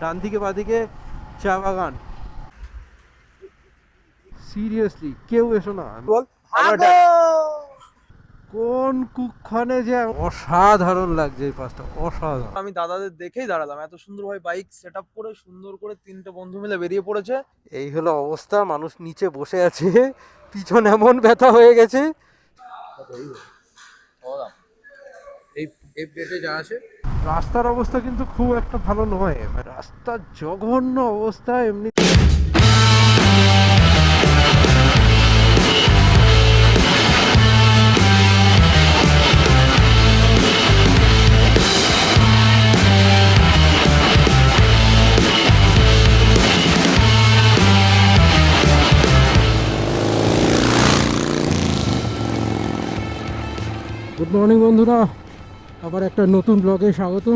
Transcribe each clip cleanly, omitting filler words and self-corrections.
ডান দিকে বাদিকে চা বাগান। সিরিয়াসলি কেউ এসো না, বল কোন কুক্ষণে যে অসাধারণ লাগছে এই পাশটা, অসাধারণ। আমি দাদাদের দেখেই দাঁড়ালাম, এত সুন্দরভাবে বাইক সেট আপ করে সুন্দর করে তিনটে বন্ধু মিলে বেরিয়ে পড়েছে। এই হলো অবস্থা, মানুষ নিচে বসে আছে, পিছন এমন ব্যথা হয়ে গেছে। এই পেটে যা আছে। রাস্তার অবস্থা কিন্তু খুব একটা ভালো নয়, রাস্তার জঘন্য অবস্থা এমনি। গুড মর্নিং বন্ধুরা, আবার একটা নতুন ব্লগে স্বাগত।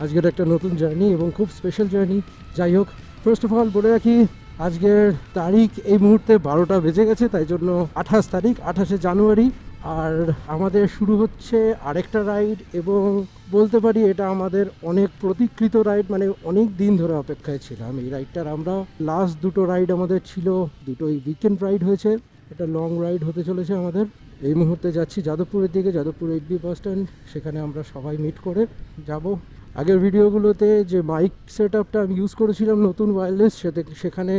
আজকের একটা নতুন জার্নি এবং খুব স্পেশাল জার্নি। যাই হোক, ফার্স্ট অফ অল বলে রাখি, আজকের তারিখ এই মুহূর্তে 12টা বেজে গেছে, তাই জন্য 28 তারিখ, 28শে জানুয়ারি। আর আমাদের শুরু হচ্ছে আরেকটা রাইড, এবং বলতে পারি এটা আমাদের অনেক প্রতীক্ষিত রাইড, মানে অনেক দিন ধরে অপেক্ষায় ছিলাম এই রাইডটার। আমরা লাস্ট দুটো রাইড আমাদের ছিল, দুটোই উইকেন্ড রাইড হয়েছে, এটা লং রাইড হতে চলেছে আমাদের। এই মুহূর্তে যাচ্ছি যাদবপুরের দিকে, যাদবপুর 8B বাস স্ট্যান্ড, সেখানে আমরা সবাই মিট করে যাব। আগের ভিডিওগুলোতে যে মাইক সেট আপটা আমি ইউজ করেছিলাম নতুন ওয়্যারলেস, সেখানে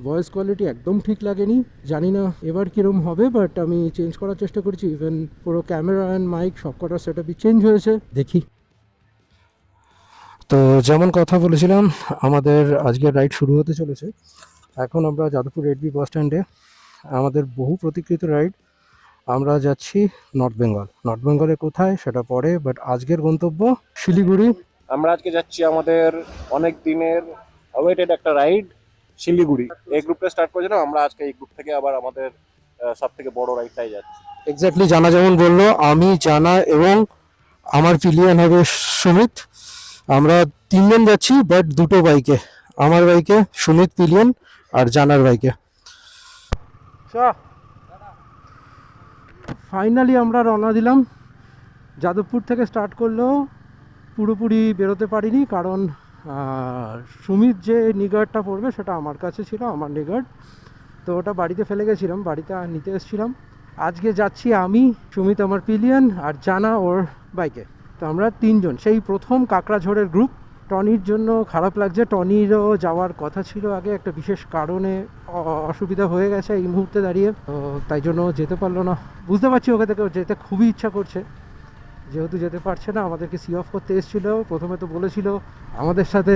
ভয়েস কোয়ালিটি একদম ঠিক লাগেনি। জানি না এবার কীরকম হবে, বাট আমি চেঞ্জ করার চেষ্টা করেছি। ইভেন পুরো ক্যামেরা অ্যান্ড মাইক সব কটার সেট আপই চেঞ্জ হয়েছে, দেখি। তো যেমন কথা বলেছিলাম, আমাদের আজকের রাইড শুরু হতে চলেছে। এখন আমরা যাদবপুর 8B বাস স্ট্যান্ডে, আমাদের বহু প্রতীক্ষিত রাইড। আমরা যাচ্ছি নর্থ বেঙ্গল। নর্থ বেঙ্গলে কোথায় সেটা পরে, বাট আজকের গন্তব্য শিলিগুড়ি। আমরা আজকে যাচ্ছি আমাদের অনেক দিনের অ্যাওয়েটেড একটা রাইড, শিলিগুড়ি। এই গ্রুপটা স্টার্ট করেছিলাম, আমরা আজকে এই গ্রুপ থেকে আবার আমাদের সব থেকে বড় রাইডটাই যাচ্ছি। এক্স্যাক্টলি জানা যেমন বললো, আমি জানা এবং আমার পিলিয়ন হবে সুমিত। আমরা তিনজন যাচ্ছি, বাট দুটো বাইকে, আমার বাইকে সুমিত পিলিয়ন আর জানার বাইকে। ফাইনালি আমরা রওনা দিলাম। যাদবপুর থেকে স্টার্ট করলেও পুরোপুরি বেরোতে পারিনি, কারণ সুমিত যে নিগার্ডটা পড়বে সেটা আমার কাছে ছিল, আমার নিগার্ড, তো ওটা বাড়িতে ফেলে গেছিলাম, বাড়িতে নিতে এসেছিলাম। আজকে যাচ্ছি আমি, সুমিত আমার পিলিয়ন, আর জানা ওর বাইকে। তো আমরা তিনজন, সেই প্রথম কাকড়াঝড়ের গ্রুপ। টনির জন্য খারাপ লাগছে, টনিরও যাওয়ার কথা ছিল আগে, একটা বিশেষ কারণে অসুবিধা হয়ে গেছে এই মুহূর্তে দাঁড়িয়ে, তো তাই জন্য যেতে পারলো না। বুঝতে পারছি ওকে থেকে যেতে খুবই ইচ্ছা করছে, যেহেতু যেতে পারছে না। আমাদেরকে সি অফ করতে এসেছিলো, প্রথমে তো বলেছিল আমাদের সাথে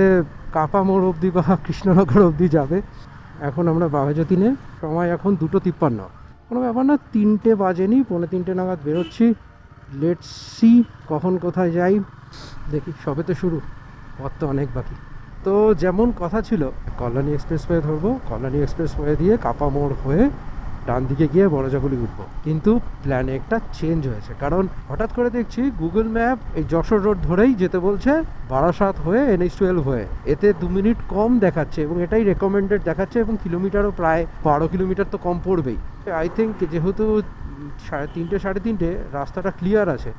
কাপা মোড় অবধি বা কৃষ্ণনগর অবধি যাবে। এখন আমরা বাঘাযতীনে, সময় এখন 2:53, কোনো ব্যাপার না, 3টে বাজেনি, 2:45 নাগাদ বেরোচ্ছি। লেটস সি কখন কোথায় যাই, দেখি। সবে তো শুরু, পথ তো অনেক বাকি। তো যেমন কথা ছিল, কল্যাণী এক্সপ্রেসওয়ে ধরবো, কল্যাণী এক্সপ্রেসওয়ে দিয়ে কাপা মোড় হয়ে ডান দিকে গিয়ে বড়জাগুলি উঠবো। কিন্তু প্ল্যানে একটা চেঞ্জ হয়েছে, কারণ হঠাৎ করে দেখছি গুগল ম্যাপ এই যশোর রোড ধরেই যেতে বলছে, বারাসাত হয়ে NH12 হয়ে। এতে 2 মিনিট কম দেখাচ্ছে, এবং এটাই রেকমেন্ডেড দেখাচ্ছে, এবং কিলোমিটারও প্রায় 12 কিলোমিটার তো কম পড়বেই। আই থিঙ্ক যেহেতু 3:30 সাড়ে 3টে রাস্তাটা ক্লিয়ার আছে,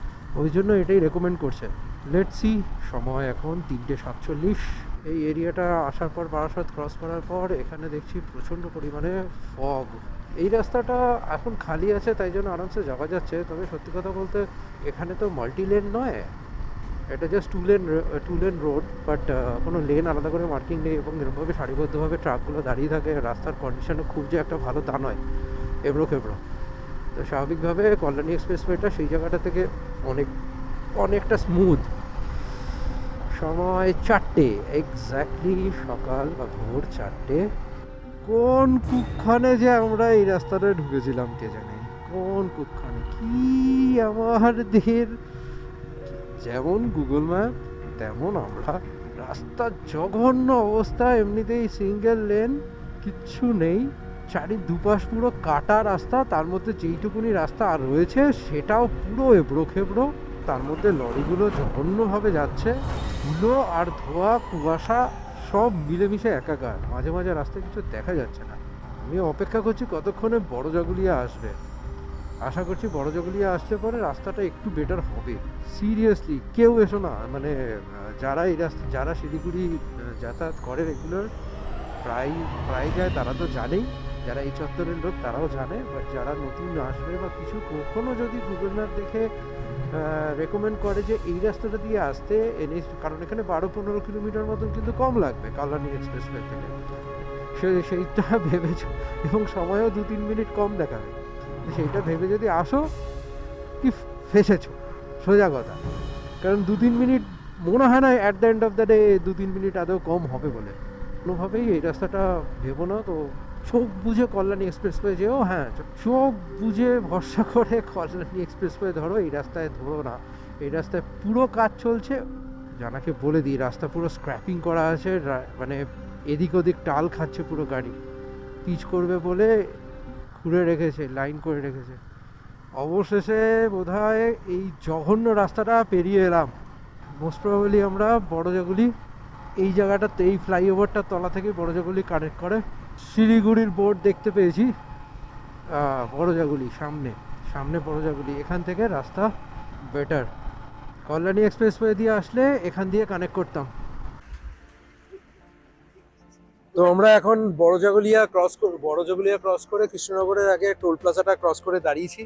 ওই জন্য এটাই রেকমেন্ড করছে। Let's see. সময় এখন 3:47। এই এরিয়াটা আসার পর, বারাসাত ক্রস করার পর, এখানে দেখছি প্রচণ্ড পরিমাণে ফগ। এই রাস্তাটা এখন খালি আছে, তাই জন্য আরামসে যাওয়া যাচ্ছে। তবে সত্যি কথা বলতে, এখানে তো মাল্টি লেন নয়, এটা just two lane road, but কোনো লেন আলাদা করে মার্কিং নেই, এবং এরকমভাবে সারিবদ্ধভাবে ট্রাকগুলো দাঁড়িয়ে থাকে। রাস্তার কন্ডিশনও খুব যে একটা ভালো তা নয়, এবড়ো খেবড়ো। তো স্বাভাবিকভাবে কল্যাণী এক্সপ্রেসওয়েটা সেই জায়গাটা থেকে অনেকটা স্মুথ। সময় 4টে এক্স্যাক্টলি, সকাল বা ভোর 4টে। কোন কুক্ষণে যে আমরা এই রাস্তাটায় ঢুকেছিলাম কে জানে, কোন কুক্ষণে কি আমাদের। যেমন গুগল ম্যাপ তেমন আমরা। রাস্তার জঘন্য অবস্থা, এমনিতেই সিঙ্গেল লেন, কিচ্ছু নেই, দুপাশ পুরো কাটা রাস্তা, তার মধ্যে যেইটুকুনি রাস্তা আর রয়েছে সেটাও পুরো এবড়ো খেবড়ো। তার মধ্যে লরিগুলো জঘন্যভাবে যাচ্ছে, ধুলো আর ধোয়া কুয়াশা সব মিলেমিশে একাকার। মাঝে মাঝে রাস্তায় কিছু দেখা যাচ্ছে না। আমি অপেক্ষা করছি কতক্ষণে বড়জাগুলিয়া আসবে। আশা করছি বড়জগলিয়া আসলে পরে রাস্তাটা একটু বেটার হবে। সিরিয়াসলি কেউ এসো না, মানে যারা এই রাস্তা, যারা শিলিগুড়ি যাতায়াত করে রেগুলার, প্রায় প্রায় যায়, তারা তো জানেই, যারা এই চত্বরের লোক তারাও জানে, বাট যারা নতুন আসবে বা কিছু, কখনো যদি গুগল ম্যাপ দেখে রেকমেন্ড করে যে এই রাস্তাটা দিয়ে আসতে, কারণ এখানে 12-15 কিলোমিটার মতন কিন্তু কম লাগবে কল্যাণী এক্সপ্রেসওয়ে থেকে, সেইটা ভেবেছ, এবং সময়ও 2-3 মিনিট কম দেখাবে, সেইটা ভেবে যদি আসো কি ফেসেছো, সোজা কথা। কারণ 2-3 মিনিট মনে হয় না at the end of the day 2-3 minute আদৌ কম হবে বলে। কোনোভাবেই এই রাস্তাটা ভেবো না তো, চোখ বুঝে কল্যাণী এক্সপ্রেসওয়ে যেও, হ্যাঁ চোখ বুঝে ভরসা করে কল্যাণী এক্সপ্রেসওয়ে ধরো, এই রাস্তায় ধরো না। এই রাস্তায় পুরো কাজ চলছে, জানাকে বলে দিই, রাস্তা পুরো স্ক্র্যাপিং করা আছে, মানে এদিক ওদিক টাল খাচ্ছে পুরো গাড়ি, পিচ করবে বলে খুঁড়ে রেখেছে, লাইন করে রেখেছে। অবশেষে বোধহয় এই জঘন্য রাস্তাটা পেরিয়ে এলাম। মোস্ট প্রবাবলি আমরা বড়জগলি, এই জায়গাটাতে, এই ফ্লাইওভারটার তলা থেকে বড়জগলি কানেক্ট করে শিলিগুড়ির বোর্ড দেখতে পেয়েছি। বড়জগলি সামনে, সামনে বড়জগলি, এখান থেকে রাস্তা বেটার। কল্যাণী এক্সপ্রেসওয়ে দিয়ে আসলে এখান দিয়ে কানেক্ট করতাম। তো আমরা এখন বড়জগলিয়া ক্রস করে কৃষ্ণনগরের আগে টোল প্লাজাটা ক্রস করে দাঁড়িয়েছি।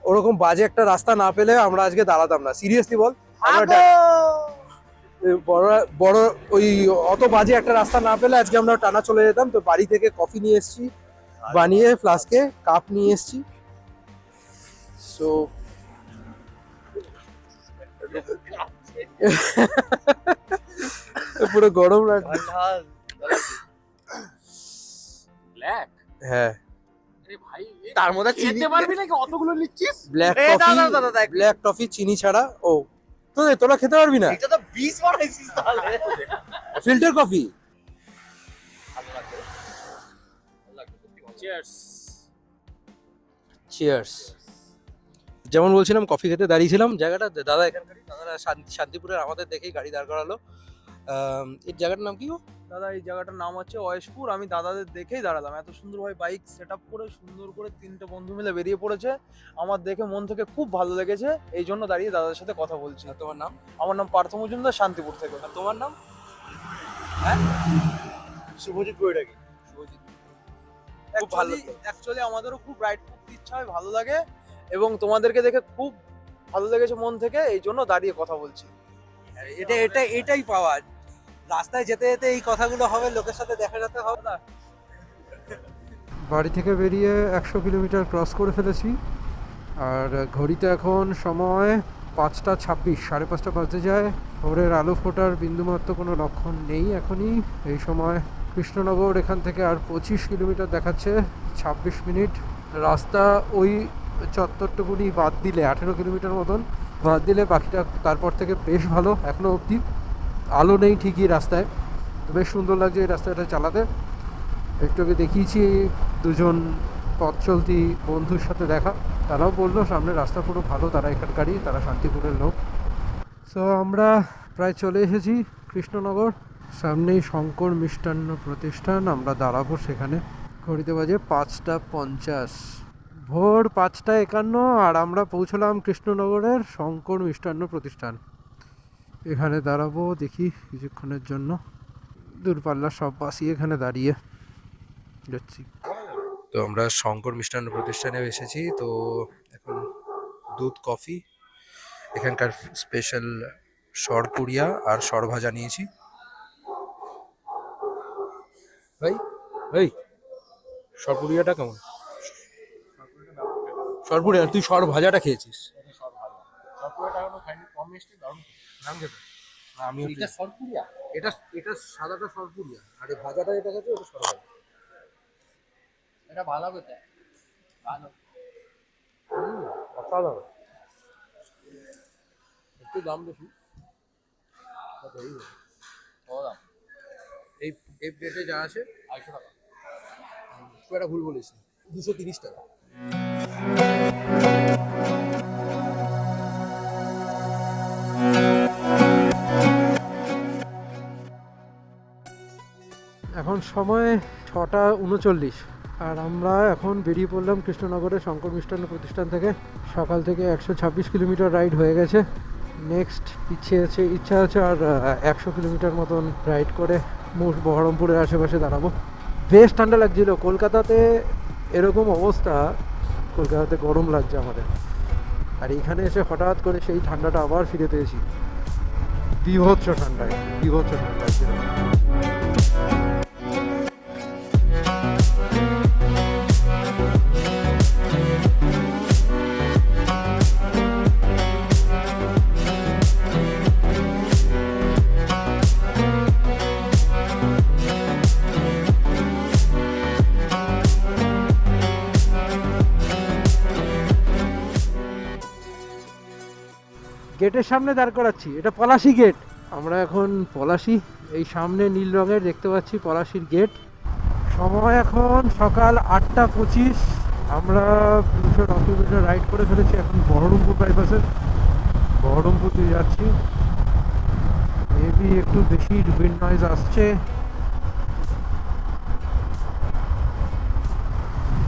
ওরকম বাজে একটা রাস্তা না পেলে আমরা আজকে দাঁড়াতাম না, সিরিয়াসলি বল। আমরা বড় বড় ওই অত বাজে একটা রাস্তা না পেলে আজকে আমরা টানা চলে যেতাম। তো বাড়ি থেকে কফি নিয়ে এসেছি বানিয়ে, ফ্লাস্কে কাপ নিয়ে এসেছি। সো পুরো গরম লাগছে। ব্ল্যাক, হ্যাঁ, তার মধ্যে চিনতে পারবি নাকি অতগুলো নিচ্ছিস? ব্ল্যাক এ কফি, দাদা, দাদা, দেখ। ব্ল্যাক কফি চিনি ছাড়া। ও তোরা খেতে পারবি না? এটা তো 20 বানাইছিস তাহলে। Filter coffee. চিয়ার্স। চিয়ার্স। যেমন বলছিলাম, কফি খেতে দাঁড়িয়েছিলাম, জায়গাটা দাদা এখানকারই, দাদারা শান্তিপুরের, আমাদের দেখেই গাড়ি দাঁড় করালো। এই জায়গাটার নাম কি গো? দাদা এই জায়গাটার নাম হচ্ছে অয়েশপুর। আমি দাদাদের দেখেই দাঁড়ালাম, এত সুন্দরভাবে বাইক সেট আপ করে সুন্দর করে 3টে বন্ধু মিলে বেরিয়ে পড়েছে। আমার দেখে মন থেকে খুব ভালো লেগেছে, এই জন্য দাঁড়িয়ে দাদাদের সাথে কথা বলছি। আর তোমার নাম? আমার নাম পার্থ মজুমদার, শান্তিপুর থেকে। আর তোমার নাম? হ্যাঁ, শুভজিৎ বৈরাগী। শুভজিৎ, খুব ভালো। অ্যাকচুয়ালি আমাদেরও খুব রাইড করতে ইচ্ছা হয়, ভালো লাগে, এবং তোমাদেরকে দেখে খুব ভালো লেগেছে মন থেকে, এই জন্য দাঁড়িয়ে কথা বলছি। এটাই পাওয়া, রাস্তায় যেতে যেতে এই কথাগুলো হবে, লোকের সাথে দেখা যেতে হবে না। বাড়ি থেকে বেরিয়ে 100 কিলোমিটার ক্রস করে ফেলেছি, আর ঘড়িতে এখন সময় 5:26, 5:30 বাজতে যায়। ভোরের আলো ফোটার বিন্দুমাত্র কোনো লক্ষণ নেই এখনই এই সময়। কৃষ্ণনগর এখান থেকে আর 25 কিলোমিটার দেখাচ্ছে, 26 মিনিট। রাস্তা ওই চত্বরটুকুনি বাদ দিলে, 18 কিলোমিটার মতন বাদ দিলে বাকিটা তারপর থেকে বেশ ভালো। এখনও অবধি আলো নেই ঠিকই রাস্তায়, তো বেশ সুন্দর লাগছে এই রাস্তাটা চালাতে। একটু আগে দেখিয়েছি দুজন পথ চলতি বন্ধুর সাথে দেখা, তারাও বললো সামনে রাস্তা পুরো ভালো, তারা এখানকারই, তারা শান্তিপুরের লোক। সো আমরা প্রায় চলে এসেছি কৃষ্ণনগর, সামনেই শঙ্কর মিষ্টান্ন প্রতিষ্ঠান, আমরা দাঁড়াবো সেখানে। ঘড়িতে বাজে 5:50, ভোর 5:51, আর আমরা পৌঁছলাম কৃষ্ণনগরের শঙ্কর মিষ্টান্ন প্রতিষ্ঠান। এখানে দাঁড়াবো দেখি কিছুক্ষণের জন্য, দূরপাল্লার সব বাসই এখানে দাঁড়িয়ে যাচ্ছি। তো আমরা শঙ্কর মিষ্টান্ন প্রতিষ্ঠানে এসেছি। তো এখন দুধ কফি, এখানকার স্পেশাল সরপুরিয়া আর সরভাজা নিয়েছি। ভাই ভাই, সরপুরিয়াটা কেমন? সরপুরিয়া, তুই সরভাজাটা খেয়েছিস? নাম খেতে আমি এটা সরপুরিয়া, এটা সাদাটা সরপুরিয়া, আর এই ভাজাটা যেটা খেয়েছি ওটা সরভাজা। এটা ভালো কথা, ভালো। অসাধারণ। একটু দাম বেশি, এই এই প্লেটে যা আছে 250 টাকা। খুব একটা ভুল বলিস, 230 টাকা। এখন সময় 6:39, আর আমরা এখন বেরিয়ে পড়লাম কৃষ্ণনগরের শঙ্কর মিষ্টান্ন প্রতিষ্ঠান থেকে। সকাল থেকে 126 কিলোমিটার রাইড হয়ে গেছে। নেক্সট ইচ্ছা আছে আর 100 কিলোমিটার মতন রাইড করে বহরমপুরের আশেপাশে দাঁড়াবো। বেশ ঠান্ডা লাগছিল। কলকাতাতে এরকম অবস্থা, কলকাতাতে গরম লাগছে আমাদের, আর এখানে এসে হঠাৎ করে সেই ঠান্ডাটা আবার ফিরে পেয়েছি। বিভৎস ঠান্ডা ছিল। গেটের সামনে দাঁড় করাচ্ছি, এটা পলাশী গেট। আমরা এখন পলাশী, এই সামনে নীল রঙের দেখতে পাচ্ছি পলাশীর গেট। সময় এখন সকাল 8:25। আমরা 210 কিলোমিটার রাইড করে ফেলেছি। এখন বহরমপুর বাইপাসে বহরমপুর দিয়ে যাচ্ছি। মেবি একটু বেশি উইন্ড নয়েজ আসছে।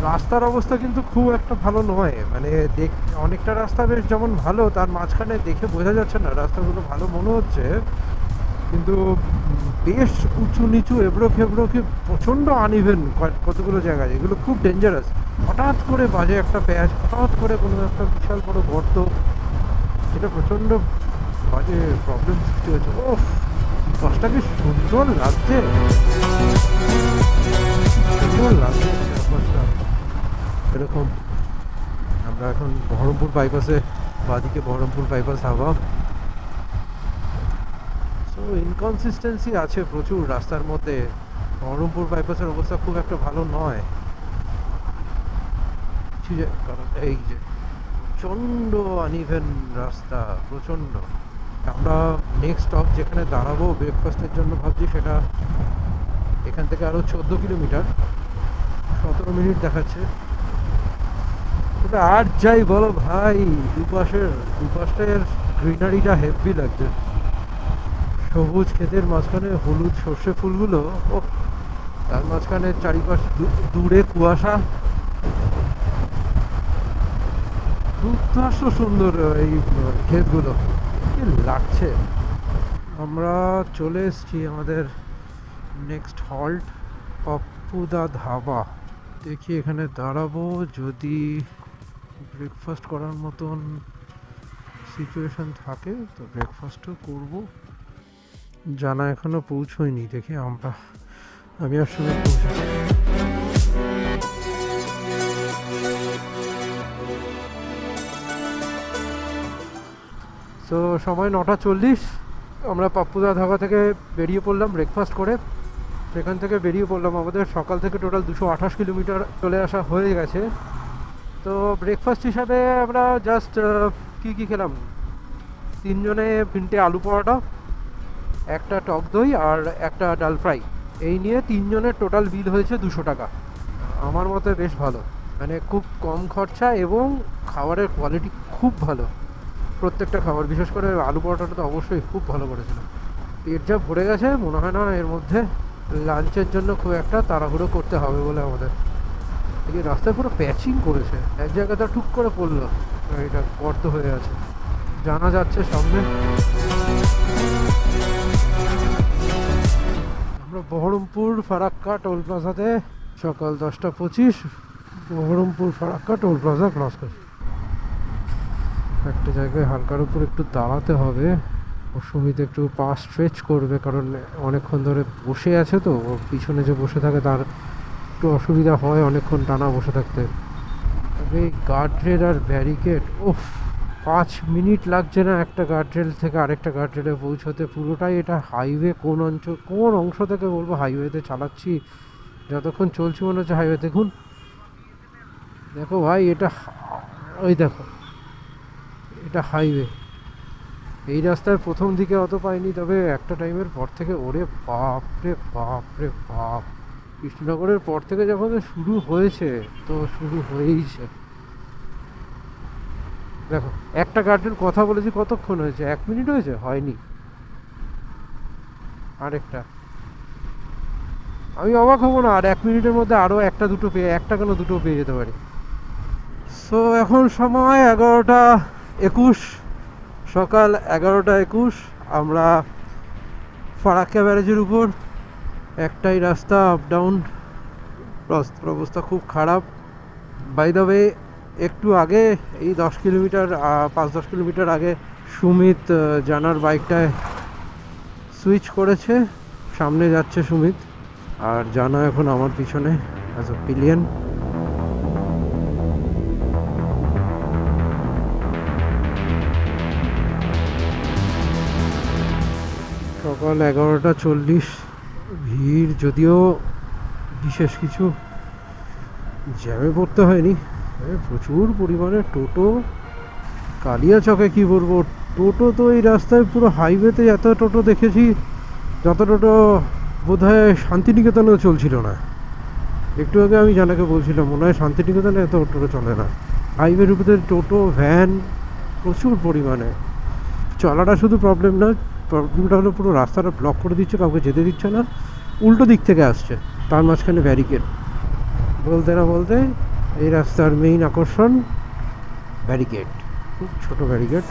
রাস্তার অবস্থা কিন্তু খুব একটা ভালো নয়, মানে অনেকটা রাস্তা বেশ যেমন ভালো, তার মাঝখানে দেখে বোঝা যাচ্ছে না রাস্তাগুলো ভালো মনে হচ্ছে, কিন্তু বেশ উঁচু নিচু এবড়ো খেবড়ো, কি প্রচণ্ড আনইভেন কতগুলো জায়গায়, এগুলো খুব ডেঞ্জারাস। হঠাৎ করে বাজে একটা প্যাচ, হঠাৎ করে কোনো একটা বিশাল বড় গর্ত, এটা প্রচণ্ড বাজে প্রবলেম সৃষ্টি হয়েছে। ও বাসটা কি সুন্দর লাগছে, বাসটা এরকম। আমরা এখন বহরমপুর বাইপাসে, বাদিকে বহরমপুর বাইপাস হাওয়া। সো ইনকনসিস্টেন্সি আছে প্রচুর রাস্তার মধ্যে। বহরমপুর বাইপাসের অবস্থা খুব একটা ভালো নয়, কারণ এই যে প্রচণ্ড আনইভেন রাস্তা, প্রচণ্ড। আমরা নেক্সট স্টপ যেখানে দাঁড়াবো ব্রেকফাস্টের জন্য ভাবছি, সেটা এখান থেকে আরও 14 কিলোমিটার, 17 মিনিট দেখাচ্ছে। ওটা আর যাই বলো ভাই, দুপাশের গ্রিনারিটা হেভি লাগছে। সবুজ ক্ষেতের মাঝখানে হলুদ সর্ষে ফুলগুলো, ও তার মাঝখানে চারিপাশ দূরে কুয়াশা, দুর্ধর্ষ সুন্দর এই ক্ষেতগুলো, কি লাগছে। আমরা চলে এসেছি আমাদের নেক্সট হল্ট, পাপ্পুদা ধাবা। দেখি এখানে দাঁড়াবো, যদি ব্রেকফাস্ট করার মতন সিচুয়েশন থাকে তো ব্রেকফাস্টও করব। জানা এখনো পৌঁছয়নি, দেখি আমি আর সময় পৌঁছেছি। তো সময় 9:40। আমরা পাপ্পুদা ধাবা থেকে বেরিয়ে পড়লাম ব্রেকফাস্ট করে। সেখান থেকে বেরিয়ে পড়লাম, আমাদের সকাল থেকে টোটাল 228 কিলোমিটার চলে আসা হয়ে গেছে। তো ব্রেকফাস্ট হিসাবে আমরা জাস্ট কী খেলাম, 3 জনে 3টে আলু পরোটা, একটা টক দই আর একটা ডাল ফ্রাই, এই নিয়ে 3 জনের টোটাল বিল হয়েছে 200 টাকা। আমার মতে বেশ ভালো, মানে খুব কম খরচা এবং খাবারের কোয়ালিটি খুব ভালো। প্রত্যেকটা খাবার, বিশেষ করে আলু পরোটাটা তো অবশ্যই খুব ভালো করেছিল। পেট যা ভরে গেছে, মনে হয় না এর মধ্যে লাঞ্চের জন্য খুব একটা তাড়াহুড়ো করতে হবে বলে আমাদের। এই রাস্তায় পুরো প্যাচিং করেছে, এক জায়গাটা টুক করে পড়লো, এটা গর্ত হয়ে আছে, জানা যাচ্ছে সামনে। আমরা বহরমপুর ফারাক্কা টোল প্লাজাতে সকাল 10:25 Baharampur Farakka toll plaza cross করছি। একটা জায়গায় হালকার উপর একটু দাঁড়াতে হবে, সুমিত একটু পা স্ট্রেচ করবে, কারণ অনেকক্ষণ ধরে বসে আছে, তো ওর পিছনে যে বসে থাকে তার একটু অসুবিধা হয় অনেকক্ষণ টানা বসে থাকতে। তবে গার্ডরেল আর ব্যারিকেড, 5 মিনিট লাগছে না একটা গার্ডরেল থেকে আরেকটা গার্ডরেলে পৌঁছতে। পুরোটাই এটা হাইওয়ে, কোন অংশ থেকে বলবো হাইওয়েতে চালাচ্ছি, যতক্ষণ চলছি মনে হচ্ছে হাইওয়ে। দেখো ভাই, এটা ওই দেখো, এটা হাইওয়ে। এই রাস্তায় প্রথম দিকে অত পাইনি, তবে একটা টাইমের পর থেকে ওরে বাপ রে বাপ রে বাপ, কৃষ্ণনগরের পর থেকে যখন শুরু হয়েছে তো শুরু হয়েইছে। দেখো, একটা গার্ডের কথা বলেছি, কতক্ষণ হয়েছে? 1 মিনিট হয়েছে? হয়নি। আমি অবাক হবো না আর 1 মিনিটের মধ্যে আরও একটা কেন দুটো পেয়ে যেতে পারি। সো এখন সময় 11:21, সকাল 11:21। আমরা ফারাক্কা ব্যারেজের উপর, একটাই রাস্তা আপ ডাউন, রাস্তার অবস্থা খুব খারাপ। বাই দ্য ওয়ে, একটু আগে এই 5-10 কিলোমিটার আগে সুমিত জানার বাইকটায় সুইচ করেছে, সামনে যাচ্ছে সুমিত, আর জানা এখন আমার পিছনে অ্যাজ আ পিলিয়ন। সকাল 11:40, ভিড় যদিও বিশেষ কিছু জ্যামে পড়তে হয়নি, প্রচুর পরিমাণে টোটো। কালিয়াচকে কি বলবো, টোটো তো এই রাস্তায় পুরো হাইওয়েতে এত টোটো দেখেছি যত টোটো বোধহয় শান্তিনিকেতনেও চলছিল না। একটু আগে আমি জানাকে বলছিলাম মনে হয় শান্তিনিকেতনে এত টোটো চলে না। হাইওয়ের উপরে টোটো ভ্যান প্রচুর পরিমাণে। চলাটা শুধু প্রবলেম না, প্রবলেমটা হলো পুরো রাস্তাটা ব্লক করে দিচ্ছে, কাউকে যেতে দিচ্ছে না, উল্টো দিক থেকে আসছে, তার মাঝখানে ব্যারিকেড। বলতে না বলতে এই রাস্তার মেইন আকর্ষণ ব্যারিকেড, খুব ছোট ব্যারিকেড।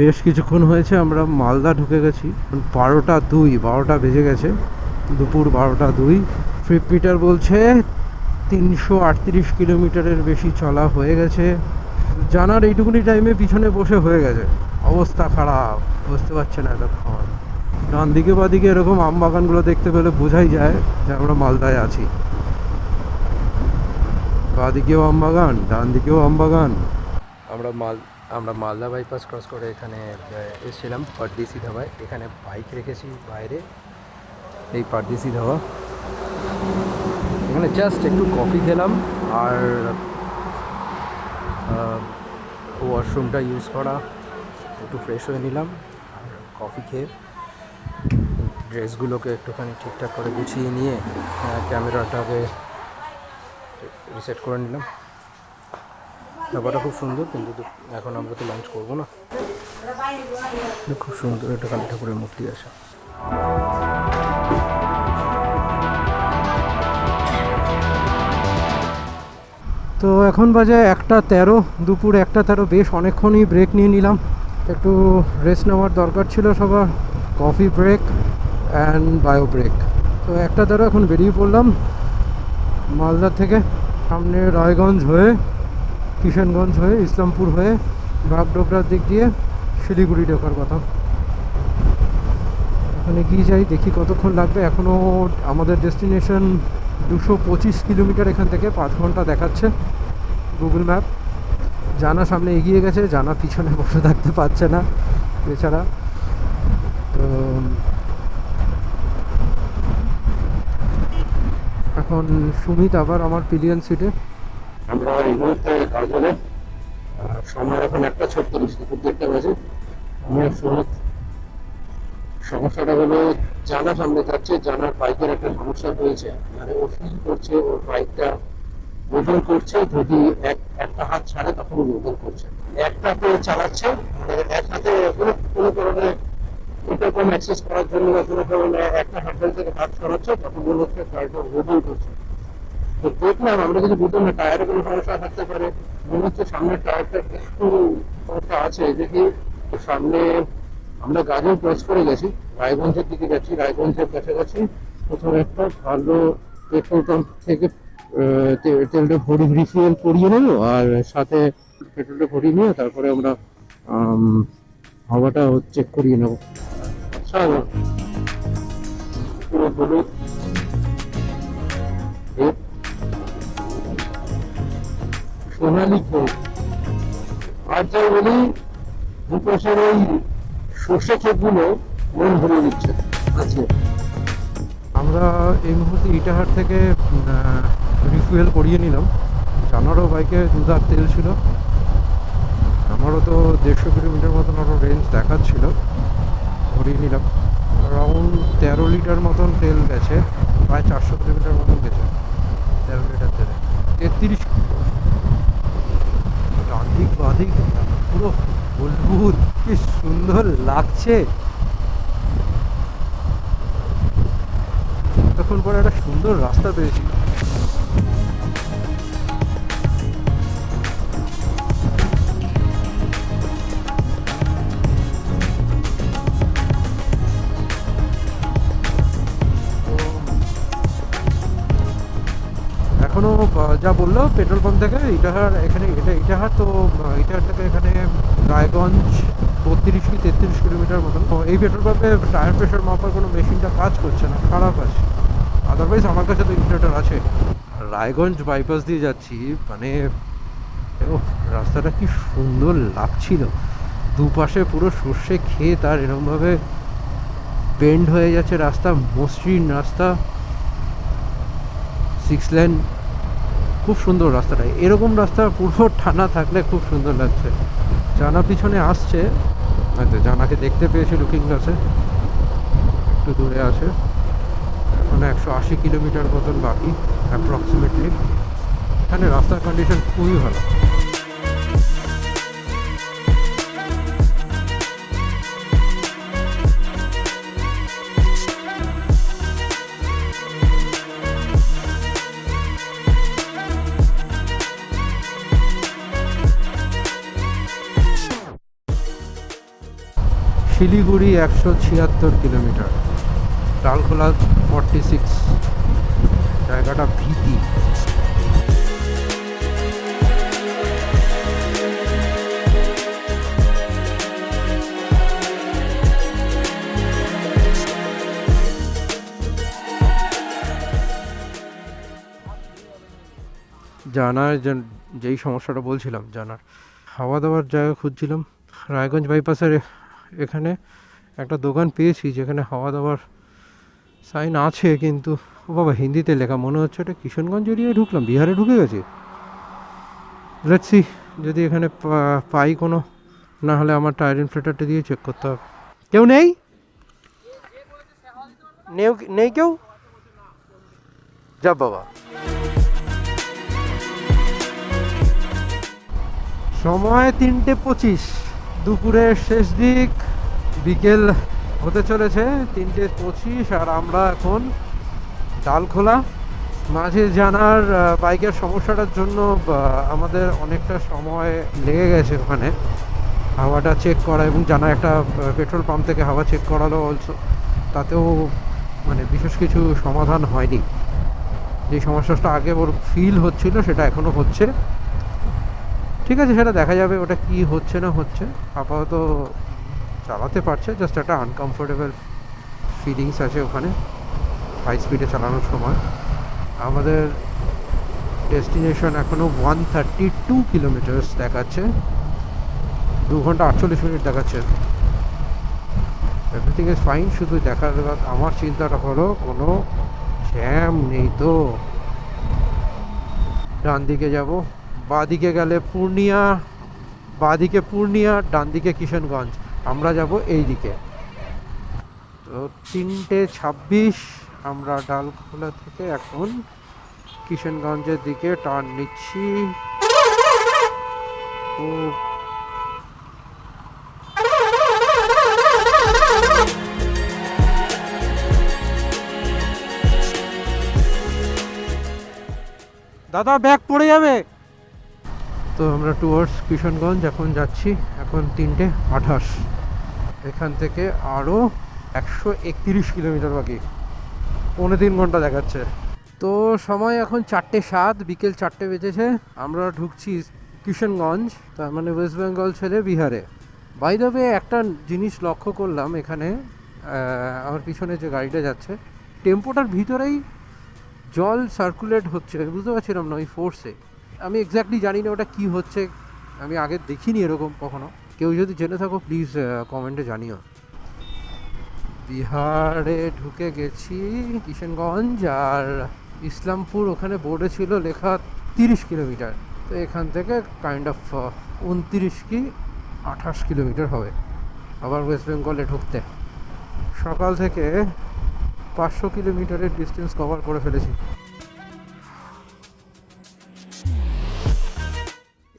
বেশ কিছুক্ষণ হয়েছে আমরা মালদা ঢুকে গেছি। 12:02 বেজে গেছে, দুপুর 12:02। ট্রিপ মিটার বলছে 338 কিলোমিটারের বেশি চলা হয়ে গেছে। জানার এইটুকুনি টাইমে পিছনে বসে হয়ে গেছে, অবস্থা খারাপ, বুঝতে পারছে না এতক্ষণ। ডান দিকে বাদিকে এরকম আম বাগানগুলো দেখতে পেলে বোঝাই যায় যে আমরা মালদায় আছি। বাদিকেও আম বাগান, ডান দিকেও আম বাগান। আমরা মালদা বাইপাস ক্রস করে এখানে এসেছিলাম পারদেশি ধাবায়। এখানে বাইক রেখেছি বাইরে, এই পারদেশি ধাবা। এখানে জাস্ট একটু কফি খেলাম আর ওয়াশরুমটা ইউজ করা, একটু ফ্রেশ হয়ে নিলাম, আর কফি খেয়ে ড্রেসগুলোকে একটুখানি ঠিকঠাক করে গুছিয়ে নিয়ে ক্যামেরাটাকে রিসেট করে নিলাম। ব্যাপারটা খুব সুন্দর, কিন্তু এখন আমরা তো লঞ্চ করবো না। খুব সুন্দর একটা কালী ঠাকুরের মূর্তি আছে। তো এখন বাজে 1:13, দুপুর 1:13। বেশ অনেকক্ষণই ব্রেক নিয়ে নিলাম, একটু রেস্ট নেওয়ার দরকার ছিল সবার, coffee break and bio break. তো 1:13 এখন বেরিয়ে পড়লাম মালদা থেকে। সামনে রায়গঞ্জ হয়ে, কিষানগঞ্জ হয়ে, ইসলামপুর হয়ে, বাগডোগরার দিক দিয়ে শিলিগুড়ি ঢোকার কথা। ওখানে গিয়ে যাই, দেখি কতক্ষণ লাগবে। এখনও আমাদের ডেস্টিনেশন 225 কিলোমিটার এখান থেকে, 5 ঘন্টা দেখাচ্ছে গুগল ম্যাপ। জানা সামনে এগিয়ে গেছে, জানা পিছনে বসে থাকতে পারছে না এছাড়া। তো এখন সুমিত আবার আমার পিলিয়ন সিটে। আমরা এই মুহূর্তে কাজলে, সময় এখন 1:36, দুপুর 1:30 বাজে। আমার সুমিত, সমস্যাটা হলো জানা সামনে যাচ্ছে, জানার বাইকের একটা সমস্যা হয়েছে, মানে ও ফিল করছে ওর বাইকটা ওজন করছে, যদি একটা হাত ছাড়ে তখন ওজন করছে। একটাতে চালাচ্ছে, মানে এক হাতে কোনো কারণে এটা কম অ্যাক্সেস করার জন্য কোনো কারণে একটা হ্যান্ডেল থেকে হাত সরাচ্ছে, তখন মনে হচ্ছে গাড়িটা ওজন করছে। তো দেখলাম, আমরা কিছু বুঝলাম না, টায়ারে কোনো সমস্যা থাকতে পারে, মনে হচ্ছে সামনের টায়ারটা একটু সমস্যা আছে। দেখি সামনে আমরা গাজল ক্রস করে গেছি, রায়গঞ্জের দিকে যাচ্ছি, রায়গঞ্জের কাছাকাছি প্রথমে একটা ভালো পেট্রোল পাম্প থেকে তেলটা রিফিল করিয়ে নেবো, আর সাথে পেট্রোলটা ভরিয়ে নিয়ে তারপরে আমরা হাওয়াটা চেক করিয়ে নেবো। আচ্ছা, পুরো হলুদ সোনালি ক্ষেত, আর যাই বলি দুপাশের ওই সর্ষে ক্ষেতগুলো মন ভরে দিচ্ছে আছে। আমরা এই মুহূর্তে ইটাহার থেকে রিফুয়েল করিয়ে নিলাম। জানারও বাইকে 2 তেল ছিল, আমারও তো 150 কিলোমিটার মতন আরও রেঞ্জ দেখাচ্ছিল, ভরিয়ে নিলাম। অ্যারাউন্ড 13 লিটার মতন তেল গেছে, প্রায় 400 কিলোমিটার মতন গেছে 13 লিটার তেলে। 33 ডান দিক বাদিক পুরো হলুদ, কি সুন্দর লাগছে। তখন পরে একটা সুন্দর রাস্তা পেয়েছি। এখনো যা বললো পেট্রোল পাম্প থেকে ইটাহার, এখানে এটা ইটাহার, তো ইটাহার থেকে এখানে রায়গঞ্জ 32 কি 33 কিলোমিটার মতন। তো এই পেট্রোল পাম্পে টায়ার প্রেশার মাপার কোনো মেশিনটা কাজ করছে না, খারাপ আছে। আদারওয়াইজ আমার কাছে তো ইনভার্টার আছে। রায়গঞ্জ বাইপাস দিয়ে যাচ্ছি, মানে রাস্তাটা কি সুন্দর লাগছিল। দুপাশে পুরো সর্ষে ক্ষেত, আর এরকমভাবে বেন্ড হয়ে যাচ্ছে রাস্তা, মসৃণ রাস্তা, 6 লেন, খুব সুন্দর রাস্তাটা। এরকম রাস্তা পুরো টানা থাকলে খুব সুন্দর লাগছে। জানা পিছনে আসছে, হয়তো জানাকে দেখতে পেয়েছে লুকিং গ্লাসে, একটু দূরে আছে। এখন 180 কিলোমিটার মতন বাকি অ্যাপ্রক্সিমেটলি। এখানে রাস্তার কন্ডিশন খুবই ভালো। শিলিগুড়ি 176 কিলোমিটার, ডালখোলা 46, জায়গাটা ভীতি। জানার যেই সমস্যাটা বলছিলাম, জানার খাওয়া দাওয়ার জায়গা খুঁজছিলাম। রায়গঞ্জ বাইপাসের এখানে একটা দোকান পেয়েছি যেখানে খাওয়া দাওয়ার সাইন আছে, কিন্তু ও বাবা হিন্দিতে লেখা, মনে হচ্ছে এটা কিশনগঞ্জ এরিয়ায় ঢুকলাম, বিহারে ঢুকে গেছি। লেটস সি যদি এখানে পাই কোনো, না হলে আমার টায়ার ইনফ্লেটারটা দিয়ে চেক করতে হবে। কেউ নেই, নেই কেউ, যা বাবা। সময় 3:25, দুপুরের শেষ দিক, বিকেল হতে চলেছে 3:25, আর আমরা এখন ডালখোলা। মাঝে জানার বাইকের সমস্যাটার জন্য আমাদের অনেকটা সময় লেগে গেছে ওখানে হাওয়াটা চেক করা, এবং জানা একটা পেট্রোল পাম্প থেকে হাওয়া চেক করালো অলসো, তাতেও মানে বিশেষ কিছু সমাধান হয়নি। যে সমস্যাটা আগে ওর ফিল হচ্ছিল সেটা এখনও হচ্ছে। ঠিক আছে, সেটা দেখা যাবে ওটা কি হচ্ছে না হচ্ছে। আপাতত চালাতে পারছে, জাস্ট একটা আনকমফোর্টেবল ফিলিংস আছে ওখানে হাই স্পিডে চালানোর সময়। আমাদের ডেস্টিনেশন এখনও 132 কিলোমিটার্স দেখাচ্ছে, 2 ঘন্টা 48 মিনিট দেখাচ্ছে। এভরিথিং ইজ ফাইন, শুধু দেখার আমার চিন্তাটা হলো কোনো জ্যাম নেই তো। ডান দিকে যাব, বাঁ দিকে গেলে পূর্ণিয়া, বাঁ দিকে পূর্ণিয়া, ডান দিকে কিশনগঞ্জ। আমরা যাব এই দিকে। তো 3:26 আমরা ডালখোলা থেকে এখন কিশনগঞ্জের দিকে টার্ন নিচ্ছি। ও দাদা ব্যাগ পড়ে যাবে। তো আমরা টুয়ার্ডস কিশনগঞ্জ এখন যাচ্ছি, এখন 3:28। এখান থেকে আরও 131 কিলোমিটার বাকি, 3.25 ঘন্টা দেখাচ্ছে। তো সময় এখন 4:07, বিকেল 4টে বেজেছে। আমরা ঢুকছি কিশনগঞ্জ, তার মানে ওয়েস্ট বেঙ্গল ছেড়ে বিহারে। বাই দ্য ওয়ে, একটা জিনিস লক্ষ্য করলাম এখানে, আমার পিছনে যে গাড়িটা যাচ্ছে টেম্পোটার ভিতরেই জল সার্কুলেট হচ্ছে, বুঝতে পারছিলাম না ওই ফোর্সে। আমি এক্স্যাক্টলি জানি না ওটা কী হচ্ছে, আমি আগে দেখিনি এরকম কখনো। কেউ যদি জেনে থাকো প্লিজ কমেন্টে জানিও। বিহারে ঢুকে গেছি কিশনগঞ্জ, আর ইসলামপুর ওখানে বোর্ডে ছিল লেখা 30 কিলোমিটার। তো এখান থেকে কাইন্ড অফ 29 কি 28 কিলোমিটার হবে আবার ওয়েস্ট বেঙ্গলে ঢুকতে। সকাল থেকে 500 কিলোমিটারের ডিস্টেন্স কভার করে ফেলেছি।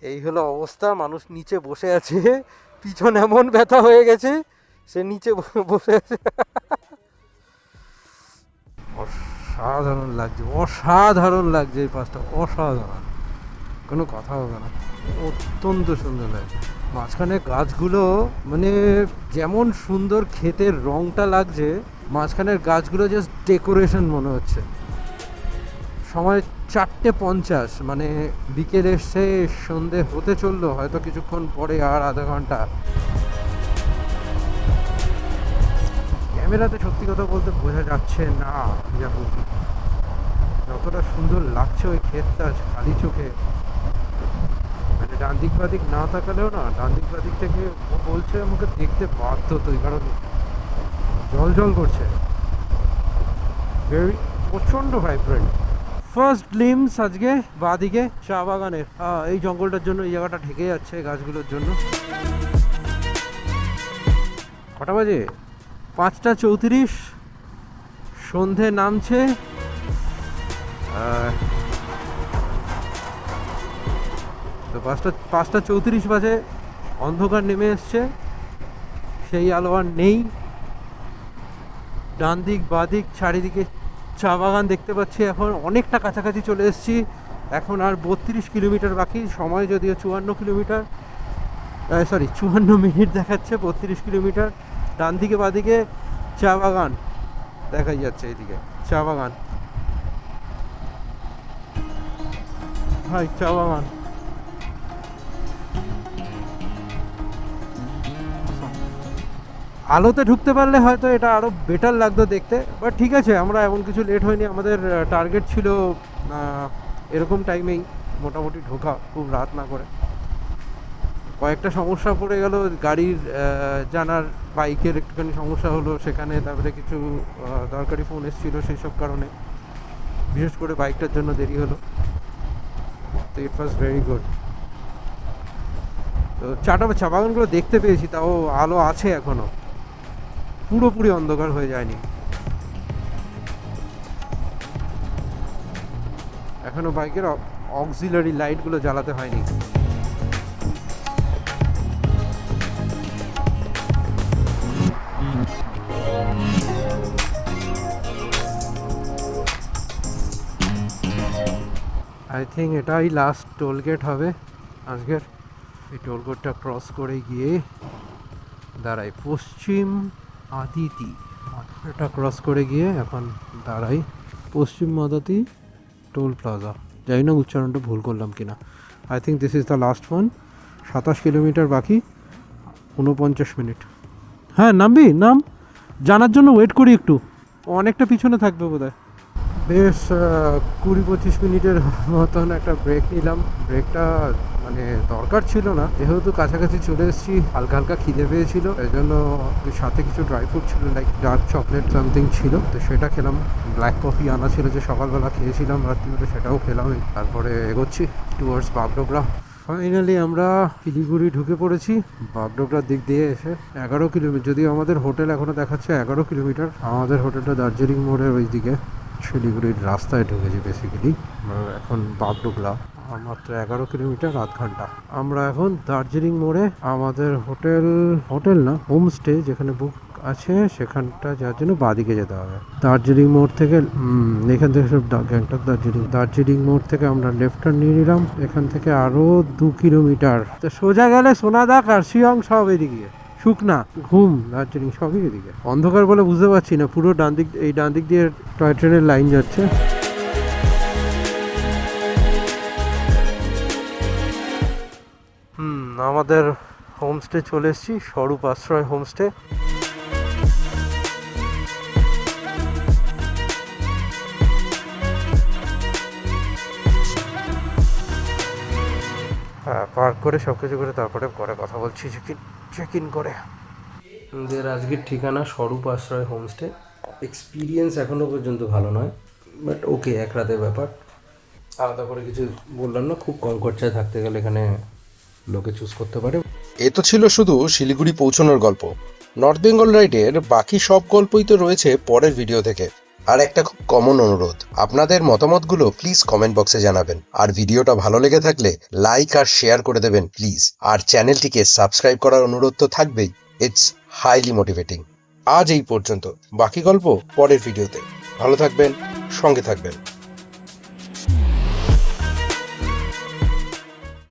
এই এই হলো অবস্থা, মানুষ নিচে বসে আছে, পিছন এমন ব্যথা হয়ে গেছে সে নিচে বসে আছে। অসাধারণ লাগছে, অসাধারণ লাগছে এই পাশটা, অসাধারণ, কোনো কথা হবে না, অত্যন্ত সুন্দর লাগছে। মাঝখানে গাছগুলো মানে যেমন সুন্দর ক্ষেতের রংটা লাগছে, মাঝখানের গাছগুলো জাস্ট ডেকোরেশন মনে হচ্ছে। সময় 4:50, মানে বিকেল এসে সন্ধে হতে চললো, হয়তো কিছুক্ষণ পরে আর আধা ঘন্টা। ক্যামেরাতে সত্যি কথা বলতে বোঝা যাচ্ছে না যা বুঝি, যতটা সুন্দর লাগছে ওই ক্ষেতটা খালি চোখে, মানে ডান দিক বাদিক না তাকালেও না, ডান দিক বাদিক থেকে ও বলছে আমাকে দেখতে বাধ্য, তো এই কারণে জল জল করছে, ভেরি প্রচণ্ড ভাইব্রেন্ট। ফার্স্ট গ্লিমস আজকে বাদিকে চা বাগানের, এই জঙ্গলটার জন্য এই জায়গাটা ঢেকে যাচ্ছে গাছগুলোর জন্য। কটা বাজে? 5:34, সন্ধে নামছে। তো 5:34 বাজে, অন্ধকার নেমে এসছে, সেই আলো আর নেই। ডান দিক বাদিক চারিদিকে চা বাগান দেখতে পাচ্ছি। এখন অনেকটা কাছাকাছি চলে এসেছি, এখন আর 32 কিলোমিটার বাকি, সময় যদিও 54 মিনিট দেখাচ্ছে। 32 কিলোমিটার, ডান দিকে বাদিকে চা বাগান দেখাই যাচ্ছে, এইদিকে চা বাগান, ভাই চা বাগান। আলোতে ঢুকতে পারলে হয়তো এটা আরও বেটার লাগতো দেখতে, বাট ঠিক আছে, আমরা এমন কিছু লেট হয়নি। আমাদের টার্গেট ছিল এরকম টাইমেই মোটামুটি ঢোকা, খুব রাত না করে। কয়েকটা সমস্যা পড়ে গেল, গাড়ির জানার, বাইকের একটুখানি সমস্যা হলো সেখানে, তারপরে কিছু দরকারি ফোন এসেছিলো সেই সব কারণে, বিশেষ করে বাইকটার জন্য দেরি হলো। তো ইট ওয়াজ ভেরি গুড। তো চা বাগানগুলো দেখতে পেয়েছি, তাও আলো আছে এখনও, পুরোপুরি অন্ধকার হয়ে যায়নি এখনো, বাইকের অক্সিলারি লাইটগুলো জ্বালাতে হয়নি। আই থিঙ্ক এটাই লাস্ট টোল গেট হবে আজকের। এই টোল গেটটা ক্রস করে গিয়ে দাঁড়াই পশ্চিম আদিতি, এটা ক্রস করে গিয়ে এখন দাঁড়াই পশ্চিম মাদাতি টোল প্লাজা। জানি না উচ্চারণটা ভুল করলাম কিনা। I think this is the last one. 27 kilometre বাকি, 49 মিনিট। হ্যাঁ নামবি, নাম, জানার জন্য ওয়েট করি একটু, অনেকটা পিছনে থাকবে বোধহয়। বেশ 20-25 মিনিটের মতন একটা ব্রেক নিলাম। ব্রেকটা মানে দরকার ছিল না, যেহেতু কাছাকাছি চলে এসেছি। হালকা হালকা খিদে পেয়েছিল, এই জন্য সাথে কিছু ড্রাই ফ্রুট ছিল, লাইক ডার্ক চকলেট সামথিং ছিল, তো সেটা খেলাম। ব্ল্যাক কফি আনা ছিল যে সকালবেলা খেয়েছিলাম রাত্রিবেলা, সেটাও খেলাম। তারপরে এগোচ্ছি টুয়ার্ডস বাগডোগরা। ফাইনালি আমরা শিলিগুড়ি ঢুকে পড়েছি। বাগডোগরার দিক দিয়ে এসে 11 কিলোমিটার, যদিও আমাদের হোটেল এখনও দেখাচ্ছে 11 কিলোমিটার। আমাদের হোটেলটা দার্জিলিং মোড়ের ওই দিকে, শিলিগুড়ির রাস্তায় ঢুকেছি বেসিক্যালি। এখন বাগডোগরা মাত্র 11 কিলোমিটার, আধ ঘন্টা। আমরা এখন দার্জিলিং মোড়ে আমাদের হোটেল না, হোমস্টে যেখানে বুক আছে সেখানটা যাওয়ার জন্য বাদিকে যেতে হবে। দার্জিলিং মোড় থেকে এখান থেকে সব গ্যাংটক দার্জিলিং মোড় থেকে আমরা লেফট টার্ন নিয়ে নিলাম। এখান থেকে আরও 2 কিলোমিটার, তো সোজা গেলে সোনাদা, কার্শিয়ং সব এদিকে, শুকনা, ঘুম, দার্জিলিং সবই এদিকে। অন্ধকার বলে বুঝতে পারছি না, পুরো ডান দিক দিয়ে টয় ট্রেনের লাইন যাচ্ছে। আমাদের হোমস্টে চলে এসেছি, স্বরূপ আশ্রয় হোমস্টে। হ্যাঁ, পার্ক করে সব কিছু করে তারপরে কথা বলছি চেক ইন করে। আমাদের আজকের ঠিকানা স্বরূপ আশ্রয় হোমস্টে। এক্সপিরিয়েন্স এখনও পর্যন্ত ভালো নয়, বাট ওকে, এক রাতের ব্যাপার, আলাদা করে কিছু বললাম না। খুব কম খরচায় থাকতে গেলে এখানে লোকে চুজ করতে পারে। এ তো ছিল শুধু শিলিগুড়ি পৌঁছানোর গল্প। নর্থ বেঙ্গল রাইডের বাকি সব গল্পই তো রয়েছে পরের ভিডিও থেকে। আর একটা খুব কমন অনুরোধ, আপনাদের মতামতগুলো প্লিজ কমেন্ট বক্সে জানাবেন। আর ভিডিওটা ভালো লেগে থাকলে লাইক আর শেয়ার করে দেবেন প্লিজ। আর চ্যানেলটিকে সাবস্ক্রাইব করার অনুরোধ তো থাকবেই। It's highly motivating. আজ এই পর্যন্ত, বাকি গল্প পরের ভিডিওতে। ভালো থাকবেন, সঙ্গে থাকবেন।